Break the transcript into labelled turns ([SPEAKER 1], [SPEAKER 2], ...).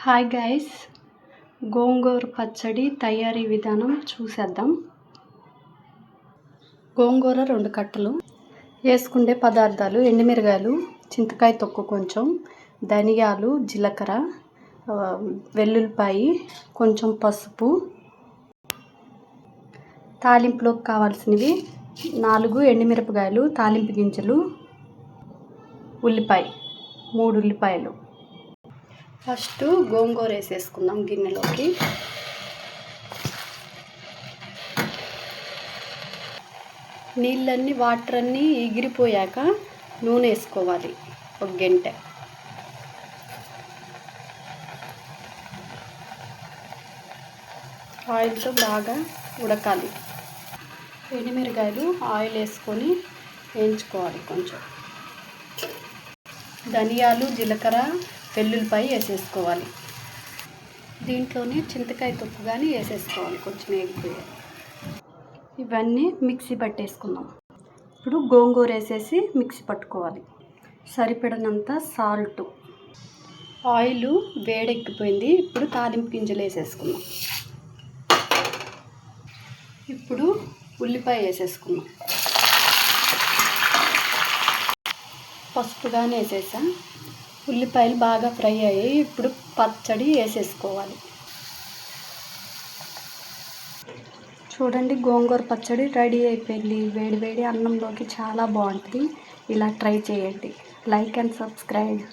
[SPEAKER 1] Hi guys, గోంగూర పచ్చడి తయారీ విధానం చూసేద్దాం. గోంగూర 2 కట్టలు. వేసుకునే పదార్థాలు: ఎండుమిరగాయలు, చింతకాయ తొక్కు కొంచెం, ధనియాలు, జీలకర్ర, వెల్లుల్లిపాయి, కొంచెం పసుపు. తాలింపులోకి కావాల్సినవి 4 ఎండుమిరపకాయలు, తాలింపు గింజలు, ఉల్లిపాయ 3 ఉల్లిపాయలు. ఫస్ట్ గోంగూర వేసేసుకుందాం గిన్నెలోకి. నీళ్ళన్నీ వాటర్ అన్నీ ఎగిరిపోయాక నూనె వేసుకోవాలి. 1 గంట. ఆయిల్తో బాగా ఉడకాలి. ఎండుమిరకాయలు ఆయిల్ వేసుకొని వేయించుకోవాలి. కొంచెం ధనియాలు, జీలకర్ర, వెల్లుల్లిపాయ వేసేసుకోవాలి. దీంట్లోనే చింతకాయ తొక్కు కానీ వేసేసుకోవాలి. కొంచెం వేగిపోయాలి. ఇవన్నీ మిక్సీ పట్టేసుకుందాం. ఇప్పుడు గోంగూర వేసేసి మిక్సీ పట్టుకోవాలి. సరిపడినంత సాల్ట్. ఆయిల్ వేడెక్కిపోయింది. ఇప్పుడు తాలింపు గింజలు వేసేసుకుందాం. ఇప్పుడు ఉల్లిపాయ వేసేసుకుందాం. పసుపు కానీ వేసేసా. ఉల్లిపాయలు బాగా ఫ్రై అయ్యాయి. ఇప్పుడు పచ్చడి వేసేసుకోవాలి. చూడండి, గోంగూర పచ్చడి రెడీ అయిపోయింది. వేడి వేడి అన్నంలోకి చాలా బాగుంటుంది. ఇలా ట్రై చేయండి. Like and subscribe.